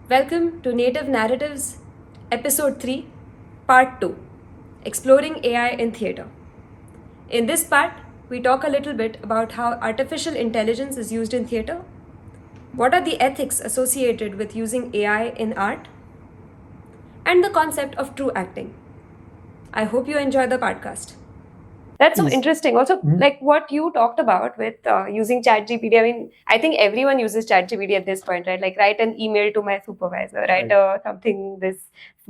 Welcome to Native Narratives, Episode 3, Part 2, Exploring AI in Theatre. In this part, we talk a little bit about how artificial intelligence is used in theatre, what are the ethics associated with using AI in art, and the concept of true acting. I hope you enjoy the podcast. That's so interesting. Also, like what you talked about with using ChatGPT. I mean, I think everyone uses ChatGPT at this point, right? Like, write an email to my supervisor, write something this,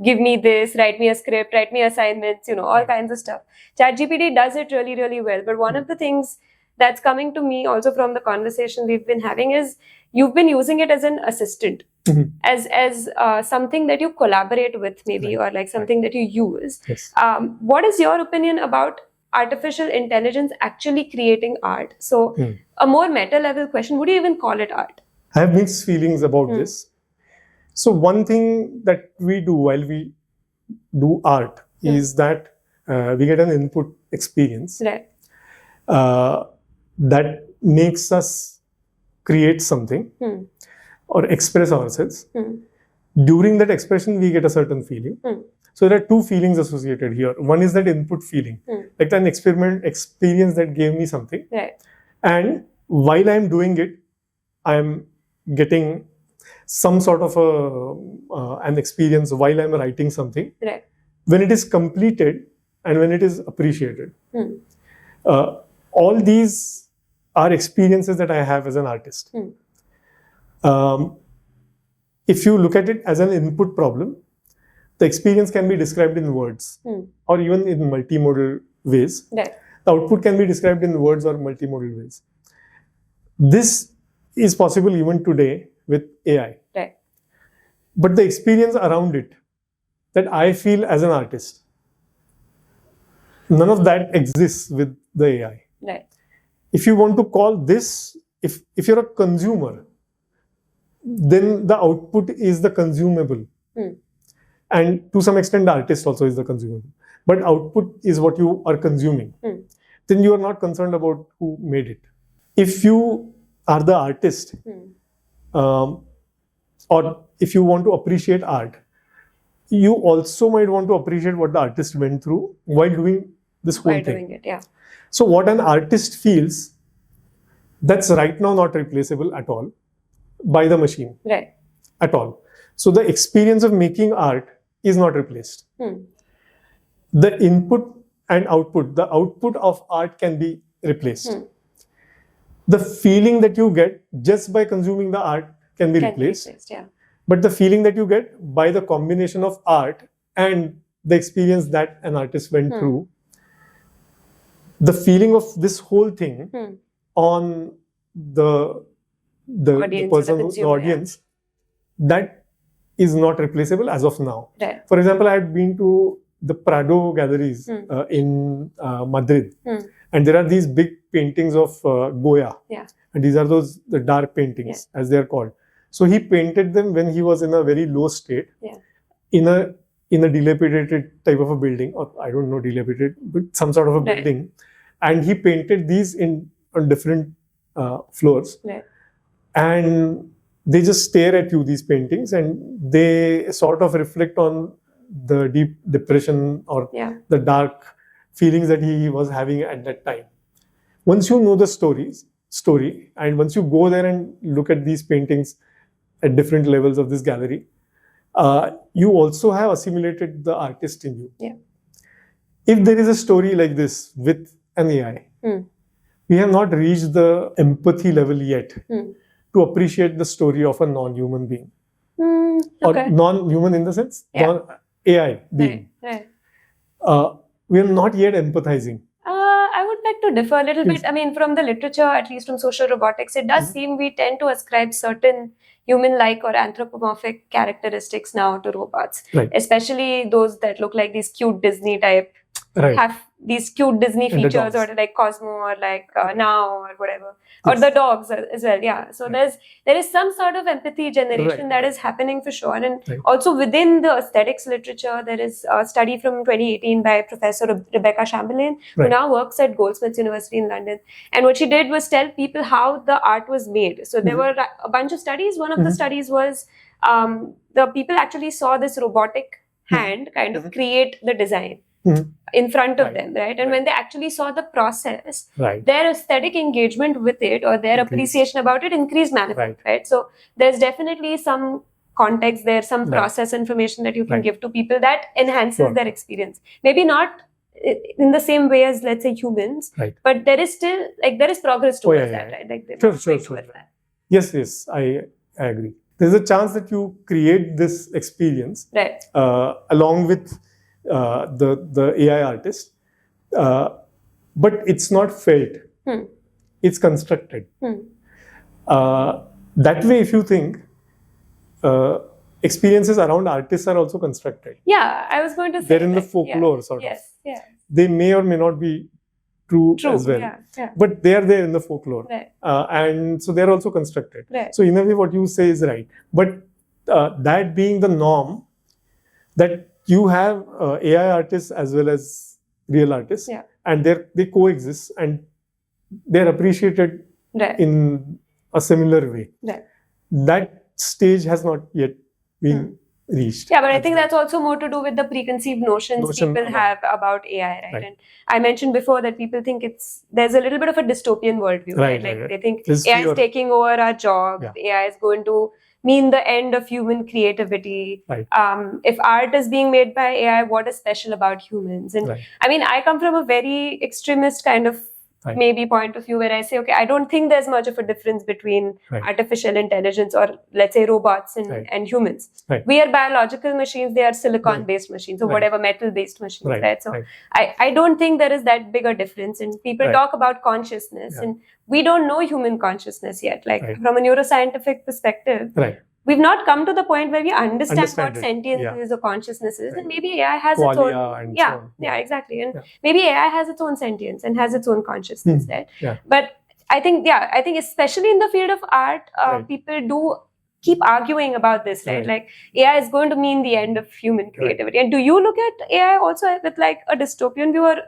give me this, write me a script, write me assignments, all kinds of stuff. ChatGPT does it really, really well. But one of the things that's coming to me also from the conversation we've been having is you've been using it as an assistant, as something that you collaborate with, maybe, or like something that you use. Yes. What is your opinion about artificial intelligence actually creating art? So a more meta level question, would you even call it art? I have mixed feelings about this. So one thing that we do while we do art is that we get an input experience Right. That makes us create something or express ourselves. During that expression, we get a certain feeling. So there are two feelings associated here. One is that input feeling, like an experience that gave me something. Right. And while I'm doing it, I'm getting some sort of an experience while I'm writing something. Right. When it is completed and when it is appreciated. All these are experiences that I have as an artist. If you look at it as an input problem, the experience can be described in words or even in multimodal ways. Right. The output can be described in words or multimodal ways. This is possible even today with AI. Right. But the experience around it that I feel as an artist, none of that exists with the AI. Right. If you want to call this, if you're a consumer, then the output is the consumable. And to some extent, the artist also is the consumable. But output is what you are consuming. Then you are not concerned about who made it. If you are the artist, or if you want to appreciate art, you also might want to appreciate what the artist went through while doing this whole By thing. doing it, yeah. So what an artist feels, that's right now not replaceable at all by the machine. Right. At all. So the experience of making art is not replaced. The input and output, the output of art can be replaced. The feeling that you get just by consuming the art can be replaced. Yeah. But the feeling that you get by the combination of art and the experience that an artist went through, the feeling of this whole thing on the Audience, person, the the consumer, audience, that is not replaceable as of now. Right. For example, I had been to the Prado galleries in Madrid, and there are these big paintings of Goya. Yeah. And these are the dark paintings, as they are called. So he painted them when he was in a very low state, in a dilapidated type of a building, or I don't know, dilapidated, but some sort of a building. And he painted these on different floors. Right. And they just stare at you, these paintings, and they sort of reflect on the deep depression or the dark feelings that he was having at that time. Once you know the story, and once you go there and look at these paintings at different levels of this gallery, you also have assimilated the artist in you. Yeah. If there is a story like this with an AI, we have not reached the empathy level yet to appreciate the story of a non-human being. Or non-human in the sense, non-AI being. Right. We are not yet empathizing. I would like to differ a little bit. I mean, from the literature, at least from social robotics, it does seem we tend to ascribe certain human-like or anthropomorphic characteristics now to robots. Right. Especially those that look like these cute Disney type, have these cute Disney And the features, dogs. or like Cosmo, or like Now, or whatever. Or the dogs as well, yeah. So there is some sort of empathy generation that is happening for sure. And also within the aesthetics literature, there is a study from 2018 by Professor Rebecca Chamberlain, who now works at Goldsmiths University in London. And what she did was tell people how the art was made. So there were a bunch of studies. One of the studies was the people actually saw this robotic hand kind of create the design in front of them, right? And when they actually saw the process, their aesthetic engagement with it or their appreciation about it increased manifold, right? So there's definitely some context there, some process information that you can give to people that enhances their experience. Maybe not in the same way as, let's say, humans, but there is still, like, there is progress towards that, right? Like, sure. Yes, I agree. There's a chance that you create this experience along with the AI artist, but it's not felt. It's constructed. That way, if you think, experiences around artists are also constructed. Yeah, I was going to say they're in the folklore sort of. Yes. They may or may not be true as well. But they are there in the folklore. And so they're also constructed. So in a way, what you say is right. But that being the norm, that you have AI artists as well as real artists, and they coexist and they're appreciated in a similar way. That stage has not yet been reached. Yeah, but I think that's also more to do with the preconceived notions people have about AI, right? And I mentioned before that people think there's a little bit of a dystopian worldview, right? Like they think AI is taking over our job, AI is going to mean the end of human creativity. If art is being made by AI, what is special about humans? And I mean, I come from a very extremist kind of maybe point of view where I say, okay, I don't think there's much of a difference between artificial intelligence or, let's say, robots and humans. We are biological machines, they are silicon-based machines or whatever, metal-based machines, right? So I don't think there is that big a difference. And people talk about consciousness and we don't know human consciousness yet. Like from a neuroscientific perspective, we've not come to the point where we understand what sentience is or consciousness is, and maybe AI has its own. Exactly. And maybe AI has its own sentience and has its own consciousness, right? But I think especially in the field of art, people do keep arguing about this, right? Like AI is going to mean the end of human creativity. And do you look at AI also with like a dystopian view, or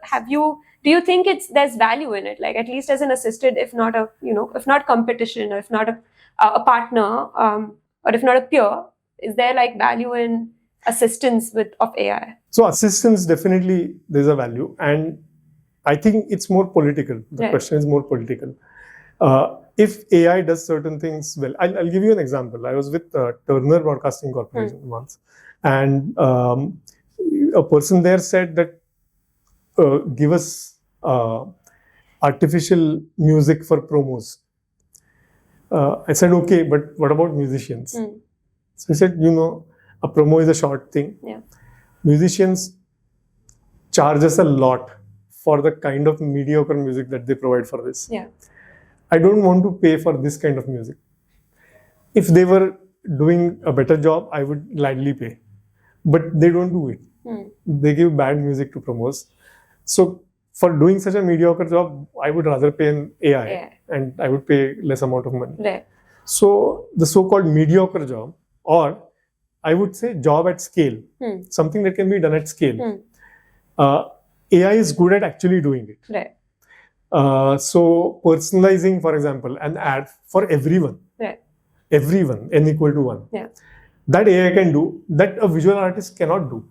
do you think there's value in it, like at least as an assisted, if not a if not competition, or if not a partner, or if not a peer, is there like value in assistance of AI? So assistance, definitely there's a value, and I think it's more political. The question is more political. If AI does certain things well, I'll give you an example. I was with Turner Broadcasting Corporation once, and a person there said that give us artificial music for promos. I said, okay, but what about musicians? So he said, a promo is a short thing. Musicians charge us a lot for the kind of mediocre music that they provide for this. I don't want to pay for this kind of music. If they were doing a better job, I would gladly pay. But they don't do it. They give bad music to promos. So for doing such a mediocre job, I would rather pay an AI and I would pay less amount of money. So the so-called mediocre job, or I would say job at scale, something that can be done at scale. AI is good at actually doing it. So personalizing, for example, an ad for everyone, everyone, n equal to 1. That AI can do, that a visual artist cannot do.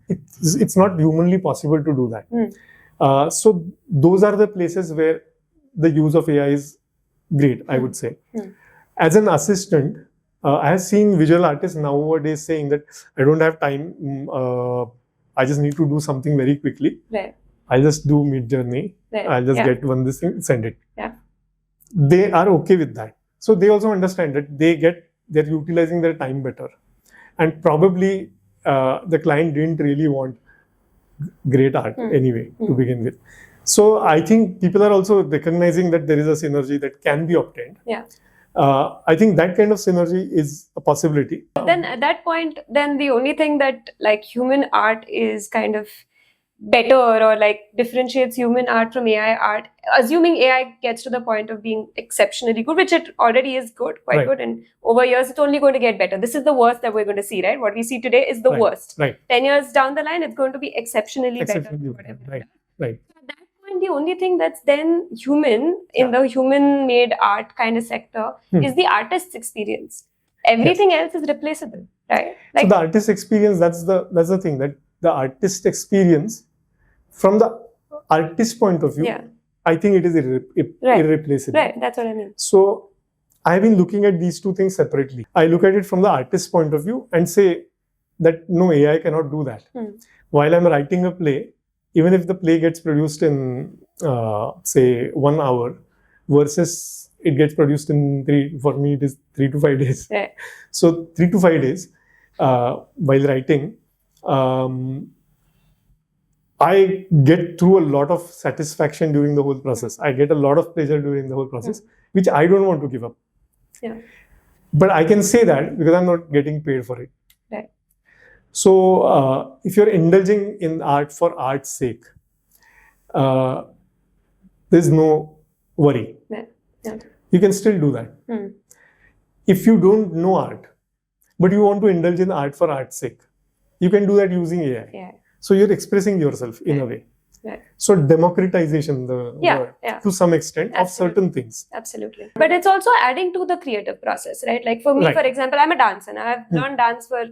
It's not humanly possible to do that. So those are the places where the use of AI is great, I would say. As an assistant, I have seen visual artists nowadays saying that I don't have time, I just need to do something very quickly. I'll just do Mid-Journey, I'll just get this thing, send it. They are okay with that. So they also understand that they're utilizing their time better. And probably the client didn't really want great art anyway to begin with. So I think people are also recognizing that there is a synergy that can be obtained. I think that kind of synergy is a possibility. Then at that point, then the only thing that like human art is kind of better or like differentiates human art from AI art, assuming AI gets to the point of being exceptionally good, which it already is good, quite good, and over years it's only going to get better. This is the worst that we're going to see, right? What we see today is the worst. 10 years down the line, it's going to be exceptionally better. Right. So at that point, the only thing that's then human in the human-made art kind of sector is the artist's experience. Everything else is replaceable, right? So the artist experience, that's the thing, that the artist experience from the artist point of view, I think it is irreplaceable. Right, that's what I mean. So I've been looking at these two things separately. I look at it from the artist's point of view and say that no, AI cannot do that. While I'm writing a play, even if the play gets produced in say 1 hour versus it gets produced in for me it is 3 to 5 days. Right. So 3 to 5 days while writing, I get through a lot of satisfaction during the whole process. I get a lot of pleasure during the whole process, which I don't want to give up. Yeah. But I can say that because I'm not getting paid for it. Right. So if you're indulging in art for art's sake, there's no worry. Yeah. You can still do that. If you don't know art, but you want to indulge in art for art's sake, you can do that using AI. Yeah. So you're expressing yourself in a way. Right. So democratization, the word, to some extent, of certain things. Absolutely. But it's also adding to the creative process, right? Like for me, for example, I'm a dancer. Now I've learned dance for,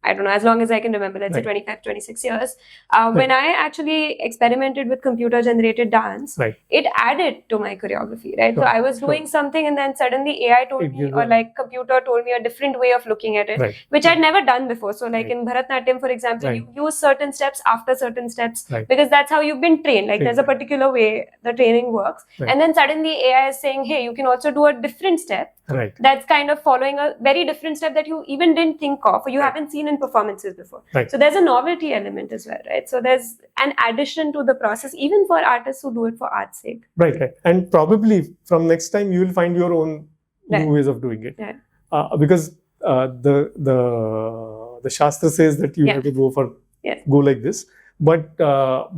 I don't know, as long as I can remember, let's say 25, 26 years. When I actually experimented with computer-generated dance, it added to my choreography, right? So I was doing something and then suddenly AI told me, or like computer told me a different way of looking at it, which I'd never done before. So like in Bharatnatyam, for example, you use certain steps after certain steps because that's how you've been trained. Like there's a particular way the training works. And then suddenly AI is saying, hey, you can also do a different step. That's kind of following a very different step that you even didn't think of or you haven't seen in performances before. So there's a novelty element as well, right? So there's an addition to the process, even for artists who do it for art's sake. Right. And probably from next time you will find your own new ways of doing it. Because the Shastra says that you have to go for go like this. But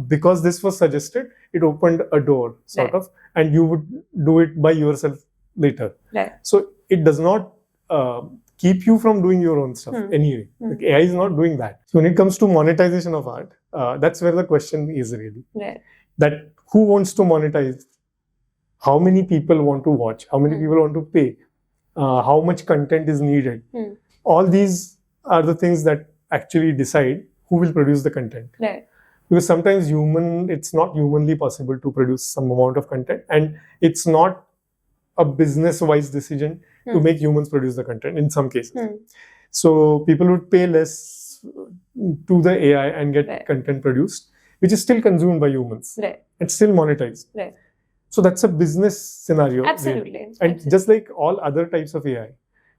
because this was suggested, it opened a door, sort of, and you would do it by yourself later. So it does not keep you from doing your own stuff anyway. Like AI is not doing that. So when it comes to monetization of art, that's where the question is really. That who wants to monetize? How many people want to watch? How many people want to pay? How much content is needed? All these are the things that actually decide who will produce the content. Because sometimes it's not humanly possible to produce some amount of content, and it's not a business-wise decision to make humans produce the content in some cases. So people would pay less to the AI and get content produced, which is still consumed by humans. It's still monetized. So that's a business scenario. Absolutely. Really. And just like all other types of AI,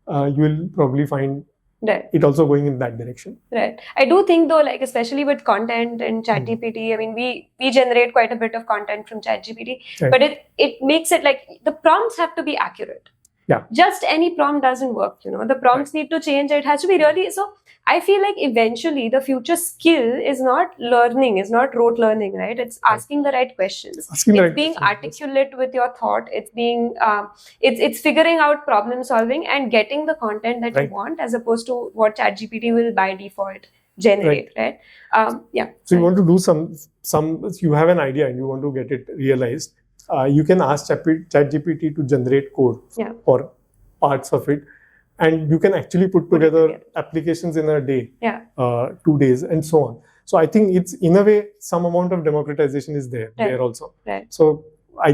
you will probably find it also going in that direction. I do think though, like especially with content and ChatGPT, I mean, we generate quite a bit of content from ChatGPT, but it makes it like the prompts have to be accurate. Just any prompt doesn't work, you know. The prompts need to change. It has to be really. So I feel like eventually the future skill is not learning, is not rote learning, right? It's asking the right questions. It's being articulate with your thought. It's being, it's figuring out problem solving and getting the content that you want, as opposed to what ChatGPT will by default generate, right? So you want to do you have an idea and you want to get it realized. You can ask ChatGPT to generate code for parts of it, and you can actually put together applications in a day, 2 days, and so on. So I think it's, in a way, some amount of democratization is there also. So I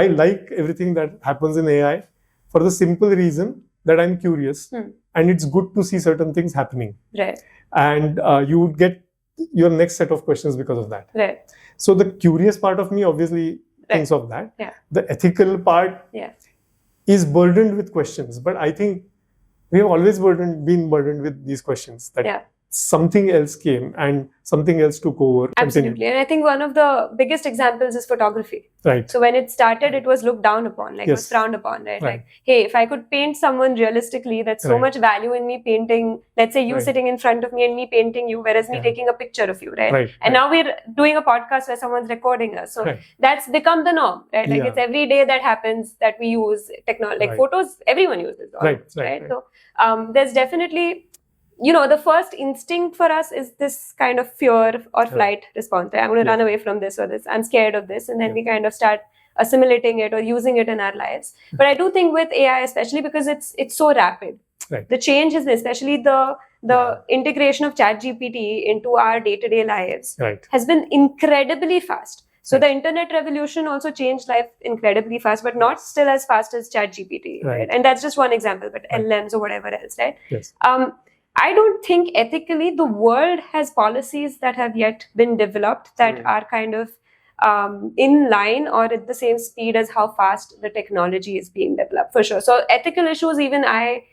like everything that happens in AI for the simple reason that I'm curious, and it's good to see certain things happening. And you would get your next set of questions because of that. So the curious part of me obviously thinks of that. The ethical part is burdened with questions, but I think we have always been burdened with these questions, that something else came and something else took over. Absolutely. And I think one of the biggest examples is photography. So when it started, it was looked down upon, like it was frowned upon, right? Like, hey, if I could paint someone realistically, that's so much value in me painting, let's say you sitting in front of me and me painting you, whereas me taking a picture of you, right? And now we're doing a podcast where someone's recording us. So that's become the norm, right? Like it's every day that happens that we use technology, like photos, everyone uses, right? So there's definitely, you know, the first instinct for us is this kind of fear or flight response. I'm going to run away from this or this. I'm scared of this. And then we kind of start assimilating it or using it in our lives. But I do think with AI, especially because it's so rapid, the change is especially the integration of ChatGPT into our day-to-day lives has been incredibly fast. So the internet revolution also changed life incredibly fast, but not still as fast as ChatGPT, right? And that's just one example, but LLMs or whatever else, right? Yes. I don't think ethically the world has policies that have yet been developed that are kind of in line or at the same speed as how fast the technology is being developed, for sure. So ethical issues, even I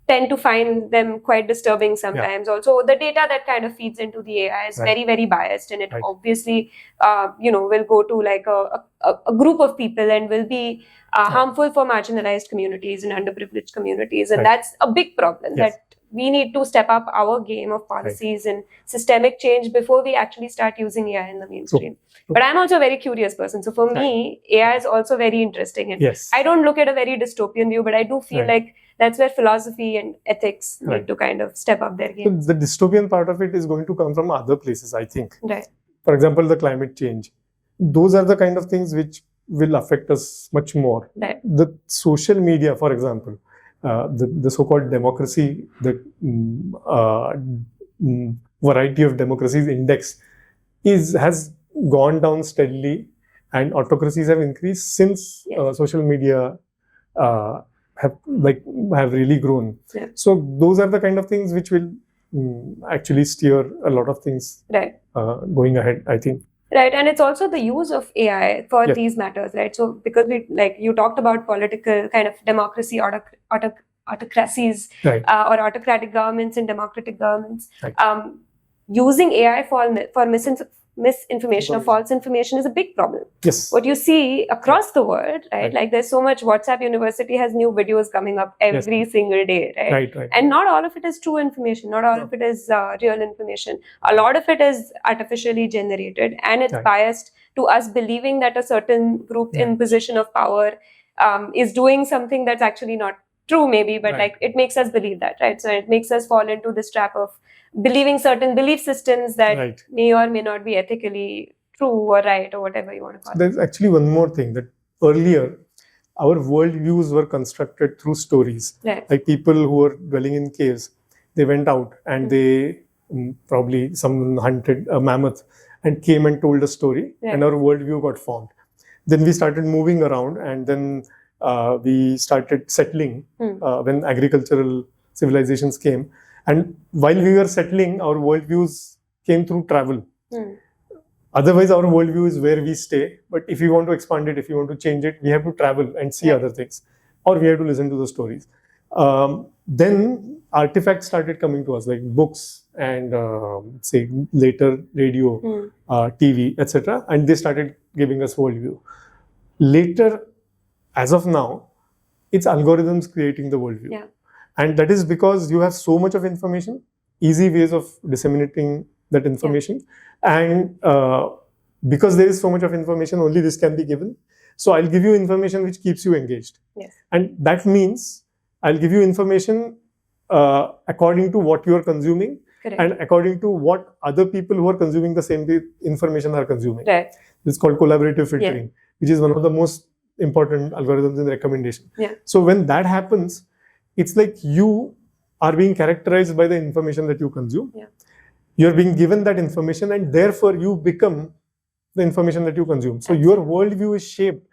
tend to find them quite disturbing sometimes. Also, the data that kind of feeds into the AI is very, very biased, and it obviously, will go to like a group of people and will be harmful for marginalized communities and underprivileged communities, and that's a big problem. That we need to step up our game of policies and systemic change before we actually start using AI in the mainstream. But I'm also a very curious person. So for me, AI is also very interesting. And I don't look at a very dystopian view, but I do feel like that's where philosophy and ethics need to kind of step up their game. So the dystopian part of it is going to come from other places, I think. Right. For example, the climate change. Those are the kind of things which will affect us much more. Right. The social media, for example, the so-called democracy, the variety of democracies index has gone down steadily, and autocracies have increased since social media have really grown. So those are the kind of things which will actually steer a lot of things going ahead, I think. Right, and it's also the use of AI for these matters, right? So because you talked about political kind of democracy, autocracies, or autocratic governments and democratic governments, using AI for misinformation or false information is a big problem. Yes. What you see across the world, right? Like there's so much. WhatsApp University has new videos coming up every single day, right? Right. And not all of it is true information. Not all of it is real information. A lot of it is artificially generated, and it's biased to us believing that a certain group in position of power is doing something that's actually not true, maybe, but like it makes us believe that, right? So it makes us fall into this trap of believing certain belief systems that may or may not be ethically true or right or whatever you want to call it. There's actually one more thing, that earlier our worldviews were constructed through stories. Like people who were dwelling in caves, they went out and they probably someone hunted a mammoth and came and told a story, and our worldview got formed. Then we started moving around, and then we started settling when agricultural civilizations came. And while we were settling, our worldviews came through travel. Otherwise, our worldview is where we stay. But if you want to expand it, if you want to change it, we have to travel and see other things, or we have to listen to the stories. Then artifacts started coming to us, like books and say later radio, TV, etc. And they started giving us worldview. Later, as of now, it's algorithms creating the worldview. And that is because you have so much of information, easy ways of disseminating that information. And because there is so much of information, only this can be given. So I'll give you information which keeps you engaged. And that means I'll give you information according to what you are consuming and according to what other people who are consuming the same information are consuming. It's called collaborative filtering, which is one of the most important algorithms in recommendation. So when that happens, it's like you are being characterized by the information that you consume. You're being given that information, and therefore you become the information that you consume. So your worldview is shaped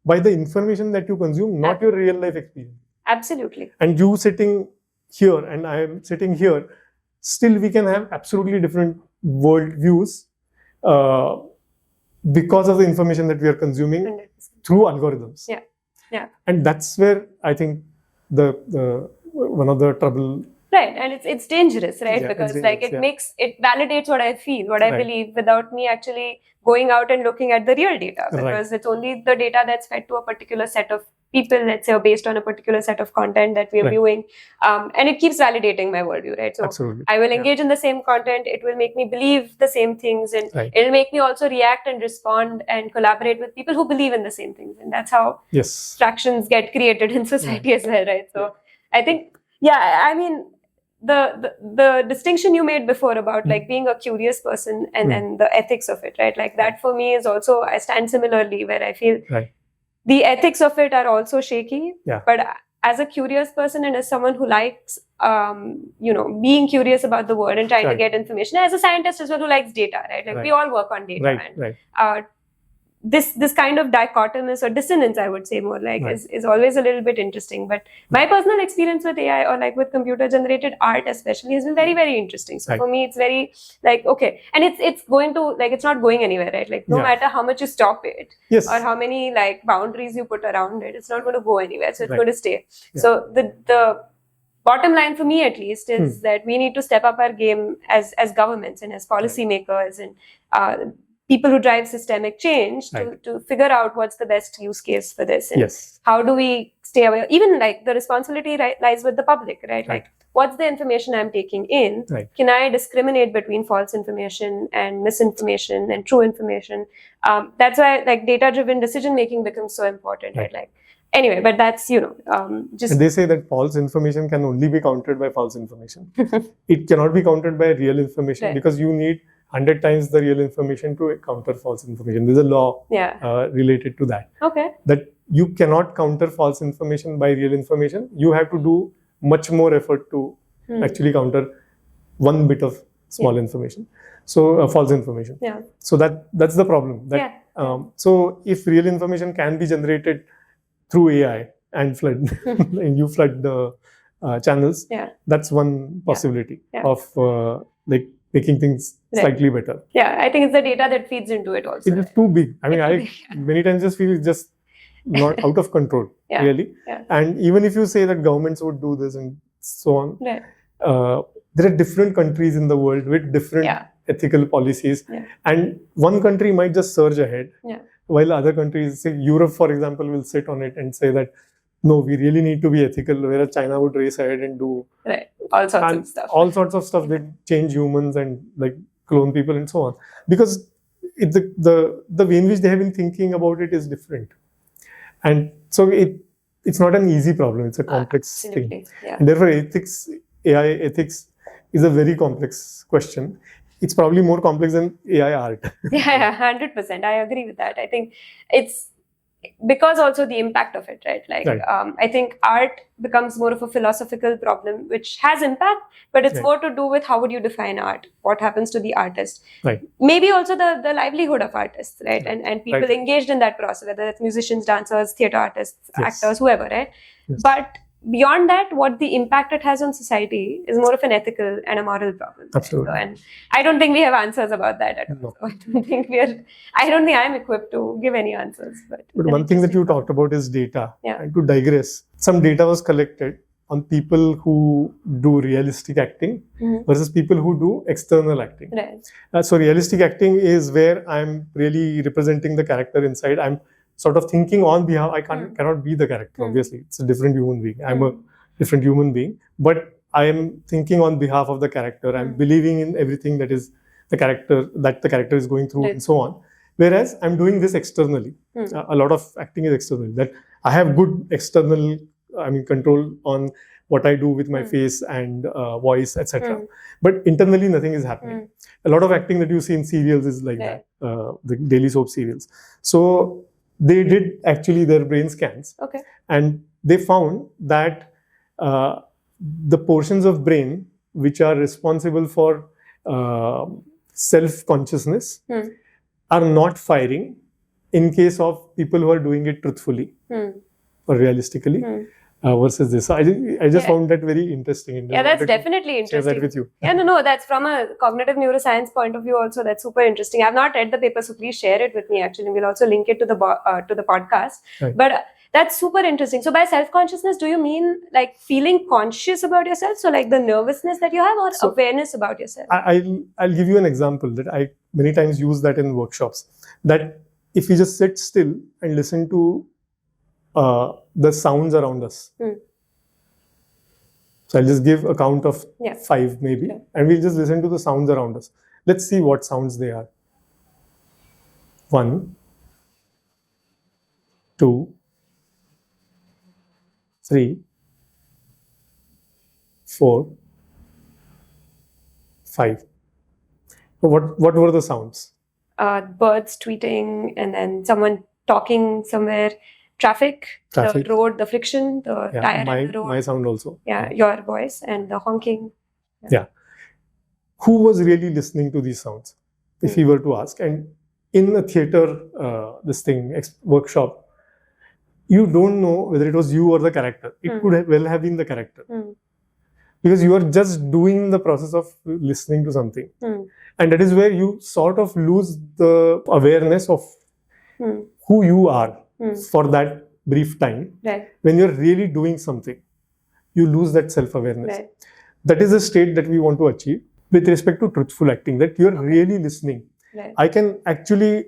by the information that you consume, not your real life experience. Absolutely. And you sitting here and I am sitting here, still we can have absolutely different worldviews because of the information that we are consuming 100%. Through algorithms. And that's where I think the one of the trouble. Right, and it's dangerous, right? Because it validates what I feel, what I believe, without me actually going out and looking at the real data. Because it's only the data that's fed to a particular set of people, let's say, or based on a particular set of content that we're viewing. And it keeps validating my worldview, right? So I will engage in the same content, it will make me believe the same things, and it'll make me also react and respond and collaborate with people who believe in the same things. And that's how fractions get created in society as well, right? So I think, I mean, the distinction you made before about like being a curious person and the ethics of it, right? Like that for me is also, I stand similarly, where I feel the ethics of it are also shaky. Yeah. But as a curious person and as someone who likes, being curious about the world and trying to Right. get information, as a scientist as well who likes data, right? Like Right. we all work on data. Right. And, Right. this kind of dichotomous or dissonance, I would say more like, Right. is always a little bit interesting. But my personal experience with AI or like with computer generated art especially has been very, very interesting. So Right. for me, it's very like, okay. And it's going to, like, it's not going anywhere, right? Like no Yeah. matter how much you stop it Yes. or how many like boundaries you put around it, it's not going to go anywhere. So it's Right. going to stay. Yeah. So the bottom line for me at least is that we need to step up our game as governments and as policymakers and people who drive systemic change Right. to figure out what's the best use case for this and Yes. how do we stay away. Even like the responsibility lies with the public, right? Right. Like what's the information I'm taking in? Right. Can I discriminate between false information and misinformation and true information? That's why like data-driven decision making becomes so important, right? Like anyway, but that's just. And they say that false information can only be countered by false information. It cannot be countered by real information Right. because you need 100 times the real information to counter false information. There's a law related to that. Okay. That you cannot counter false information by real information. You have to do much more effort to actually counter one bit of small information. So false information. Yeah. So that's the problem. That, so if real information can be generated through AI and and you flood the channels, that's one possibility of like making things slightly better. Yeah, I think it's the data that feeds into it also. It is too big. I mean, I many times just feel it's just not out of control, really. Yeah. And even if you say that governments would do this and so on, there are different countries in the world with different ethical policies. And one country might just surge ahead, while other countries, say Europe, for example, will sit on it and say that, no, we really need to be ethical, whereas China would race ahead and do all sorts of stuff. All sorts of stuff. They change humans and like clone people and so on. Because the way in which they have been thinking about it is different. And so it's not an easy problem. It's a complex thing. Yeah. And therefore, AI ethics is a very complex question. It's probably more complex than AI art. Yeah, 100%. I agree with that. I think it's because also the impact of it, right? Like, I think art becomes more of a philosophical problem, which has impact, but it's more to do with how would you define art? What happens to the artist? Maybe also the livelihood of artists, right? And people engaged in that process, whether it's musicians, dancers, theater artists, actors, whoever, right? But beyond that, what the impact it has on society is more of an ethical and a moral problem. Absolutely. So, and I don't think we have answers about that at all. No. So I don't think I'm equipped to give any answers. But one thing that you talked about is data. Yeah. And to digress, some data was collected on people who do realistic acting versus people who do external acting. Right. So realistic acting is where I'm really representing the character inside. I'm sort of thinking on behalf. I cannot be the character, obviously. It's a different human being. I'm a different human being. But I am thinking on behalf of the character. I'm believing in everything that the character is going through and so on. Whereas I'm doing this externally. A lot of acting is external. That I have good external, control on what I do with my face and voice, etc. But internally, nothing is happening. A lot of acting that you see in serials is like that, the daily soap serials. So they did actually their brain scans, and they found that the portions of brain which are responsible for self-consciousness are not firing in case of people who are doing it truthfully or realistically versus this. So I just found that very interesting. Yeah, that's definitely interesting. Share that with you. Yeah, no, that's from a cognitive neuroscience point of view also. That's super interesting. I've not read the paper, so please share it with me. Actually, we'll also link it to the podcast. Right. But that's super interesting. So by self-consciousness, do you mean like feeling conscious about yourself? So like the nervousness that you have, or awareness about yourself? I'll give you an example that I many times use that in workshops. That if we just sit still and listen to the sounds around us. So I'll just give a count of 5 maybe, and we'll just listen to the sounds around us. Let's see what sounds they are. 1, 2, 3, 4, 5. So what were the sounds? Birds tweeting, and then someone talking somewhere, traffic, the road, the friction, the tire my, in the road. my sound also. Yeah, your voice and the honking. Yeah. Who was really listening to these sounds? If we were to ask. And in a theater, workshop, you don't know whether it was you or the character. It could well have been the character. Because you are just doing the process of listening to something. And that is where you sort of lose the awareness of who you are for that brief time. When you're really doing something, you lose that self-awareness. That is a state that we want to achieve with respect to truthful acting, that you're really listening. I can actually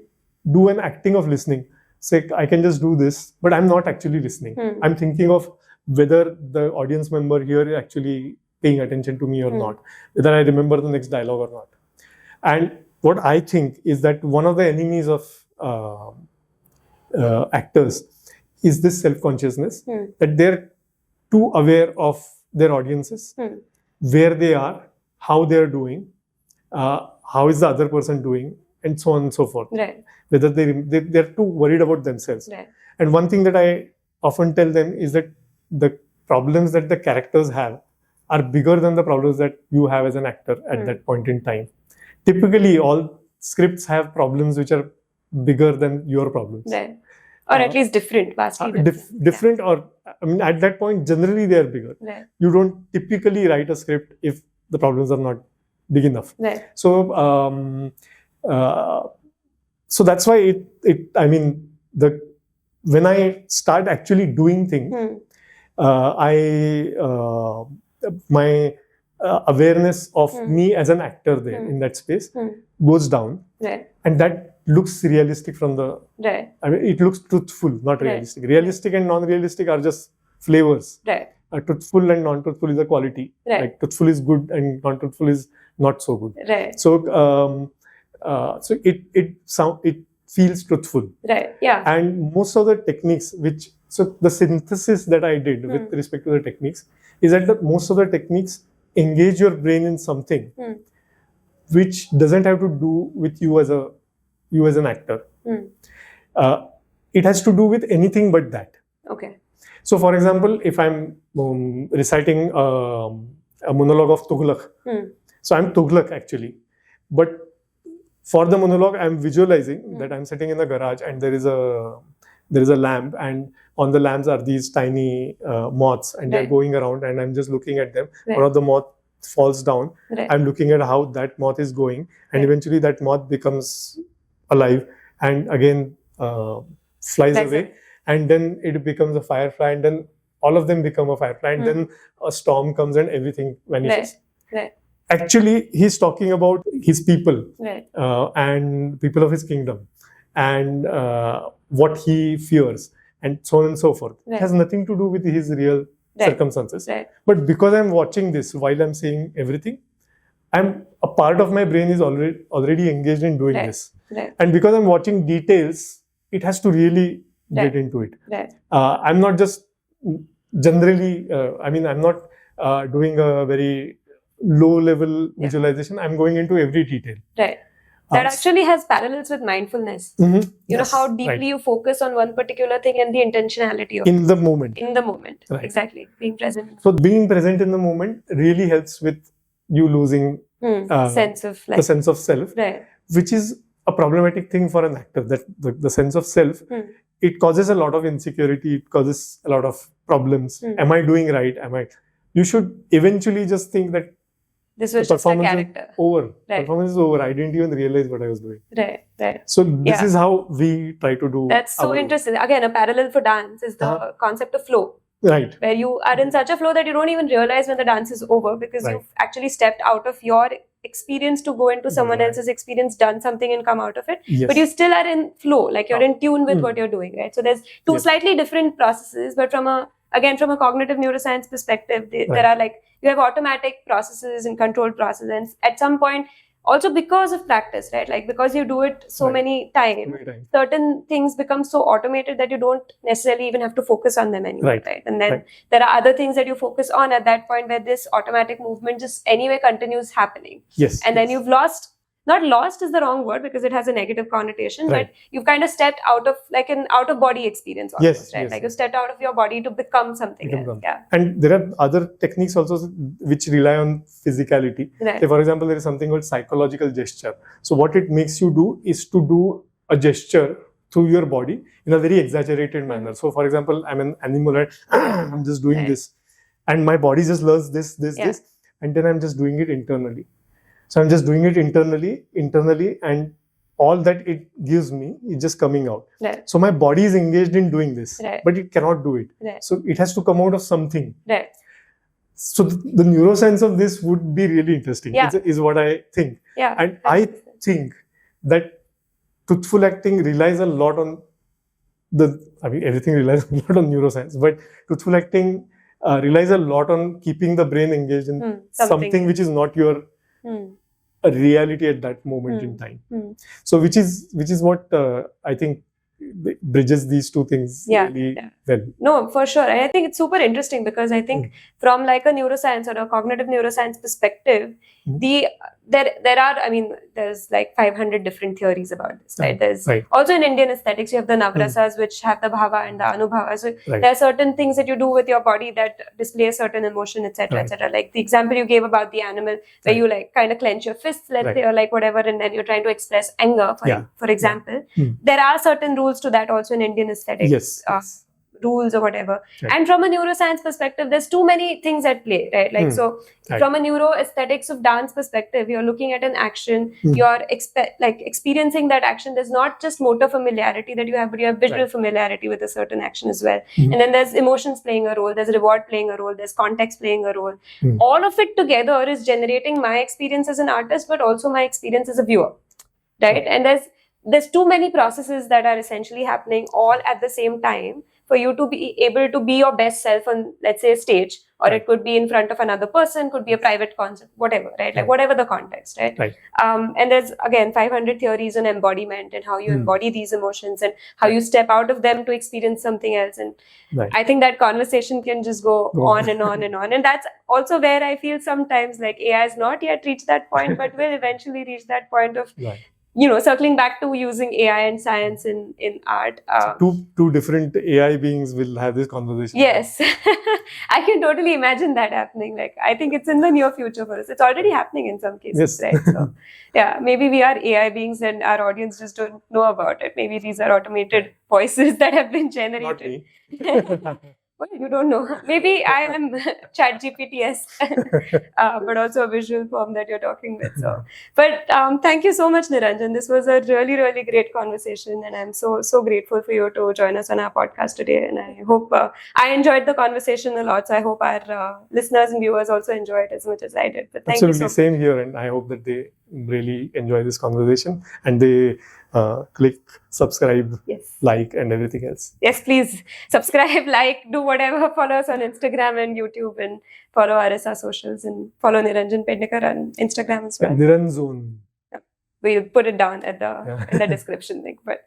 do an acting of listening. Say, I can just do this, but I'm not actually listening. I'm thinking of whether the audience member here is actually paying attention to me or not, whether I remember the next dialogue or not. And what I think is that one of the enemies of actors is this self-consciousness, that they're too aware of their audiences, where they are, how they're doing, how is the other person doing, and so on and so forth. Whether they're too worried about themselves. And one thing that I often tell them is that the problems that the characters have are bigger than the problems that you have as an actor at that point in time. Typically, all scripts have problems which are bigger than your problems. Or at least different, vastly different. Different, or I mean, at that point, generally they are bigger. You don't typically write a script if the problems are not big enough. So, so that's why when I start actually doing things, my awareness of me as an actor there in that space goes down, and that looks realistic from the. I mean, it looks truthful, not realistic. Realistic and non-realistic are just flavors. Truthful and non-truthful is a quality. Like truthful is good and non-truthful is not so good. So, so it feels truthful. And most of the techniques, so the synthesis that I did with respect to the techniques is that most of the techniques engage your brain in something which doesn't have to do with you as an actor. It has to do with anything but that. So, for example, if I'm reciting a monologue of Tughlaq, so I'm Tughlaq actually, but for the monologue, I'm visualizing that I'm sitting in the garage and there is a lamp, and on the lamps are these tiny moths, and they're going around, and I'm just looking at them. One of the moth falls down. I'm looking at how that moth is going, and eventually that moth becomes alive and again flies away, and then it becomes a firefly, and then all of them become a firefly, and then a storm comes and everything vanishes. Actually, he's talking about his people and people of his kingdom, and what he fears, and so on and so forth. It has nothing to do with his real circumstances. But because I'm watching this while I'm saying everything, a part of my brain is already engaged in doing this. And because I'm watching details, it has to really get into it. I'm not just generally, I'm not doing a very low-level visualization. I'm going into every detail. That actually has parallels with mindfulness. You know, how deeply you focus on one particular thing and the intentionality of in the moment. In the moment, exactly. Being present. So being present in the moment really helps with you losing sense of the sense of self, which is a problematic thing for an actor. That the sense of self, it causes a lot of insecurity. It causes a lot of problems. Am I doing right? You should eventually just think that this was just a character. Over. Performance is over. I didn't even realize what I was doing. So this is how we try to do. That's so interesting. Again, a parallel for dance is the concept of flow. Where you are in such a flow that you don't even realize when the dance is over, because you've actually stepped out of your experience to go into someone else's experience, done something and come out of it. But you still are in flow, like you're in tune with what you're doing, right? So there's two slightly different processes, but from a cognitive neuroscience perspective, there are like, you have automatic processes and controlled processes, and at some point, also because of practice, right? Like because you do it so many times, certain things become so automated that you don't necessarily even have to focus on them anymore, right? And then there are other things that you focus on at that point where this automatic movement just anyway continues happening. And then you've lost not lost is the wrong word because it has a negative connotation, Right. but you've kind of stepped out of like an out of body experience almost, Yes, right? yes, like yes. you stepped out of your body to become something Become else. something. Yeah. And there are other techniques also which rely on physicality. Right. Say, for example, there is something called psychological gesture. So what it makes you do is to do a gesture through your body in a very exaggerated manner. So for example, I'm an animal, right? I'm just doing Right. this. And my body just learns this, Yeah. this. And then I'm just doing it internally. So I'm just doing it internally, and all that it gives me is just coming out. Right. So my body is engaged in doing this, Right. but it cannot do it. Right. So it has to come out of something. Right. So the neuroscience of this would be really interesting, Yeah. is what I think. Yeah. And I 100%. think that truthful acting relies a lot on everything relies a lot on neuroscience, but truthful acting relies a lot on keeping the brain engaged in something which is not your a reality at that moment in time. So which is what I think bridges these two things really well. No, for sure. And I think it's super interesting because I think from like a neuroscience or a cognitive neuroscience perspective, there are, I mean, there's like 500 different theories about this, right? There's also in Indian aesthetics, you have the navrasas, which have the bhava and the anubhava. So there are certain things that you do with your body that display a certain emotion, etc., etc. Like the example you gave about the animal, where you like kind of clench your fists, let's say, or like whatever, and then you're trying to express anger, for example. There are certain rules to that also in Indian aesthetics. Yes. Rules or whatever. And from a neuroscience perspective, there's too many things at play, right? Like, so from a neuroaesthetics of dance perspective, you're looking at an action, you're experiencing that action. There's not just motor familiarity that you have, but you have visual familiarity with a certain action as well. And then there's emotions playing a role, there's reward playing a role, there's context playing a role. All of it together is generating my experience as an artist, but also my experience as a viewer, right? And there's too many processes that are essentially happening all at the same time for you to be able to be your best self on, let's say, a stage, or it could be in front of another person, could be a private concert, whatever, right? Like whatever the context, right? And there's, again, 500 theories on embodiment and how you embody these emotions and how you step out of them to experience something else. And I think that conversation can just go on and on and on. And that's also where I feel sometimes like AI has not yet reached that point, but will eventually reach that point of circling back to using AI and science in art. So two different AI beings will have this conversation. Yes. I can totally imagine that happening. Like, I think it's in the near future for us. It's already happening in some cases, right? So, yeah, maybe we are AI beings and our audience just don't know about it. Maybe these are automated voices that have been generated. Not me. Well, you don't know. Maybe I am ChatGPT-esque, but also a visual form that you're talking with. So, but thank you so much, Niranjan. This was a really, really great conversation, and I'm so grateful for you to join us on our podcast today. And I hope I enjoyed the conversation a lot. So I hope our listeners and viewers also enjoy it as much as I did. But thank you so much. Same here, and I hope that they really enjoy this conversation and they click subscribe, like, and everything else. Yes, please subscribe, like, do whatever. Follow us on Instagram and YouTube, and follow ARISA socials, and follow Niranjan Pedanekar on Instagram as well. Niranjan. We'll put it down at in the description link. But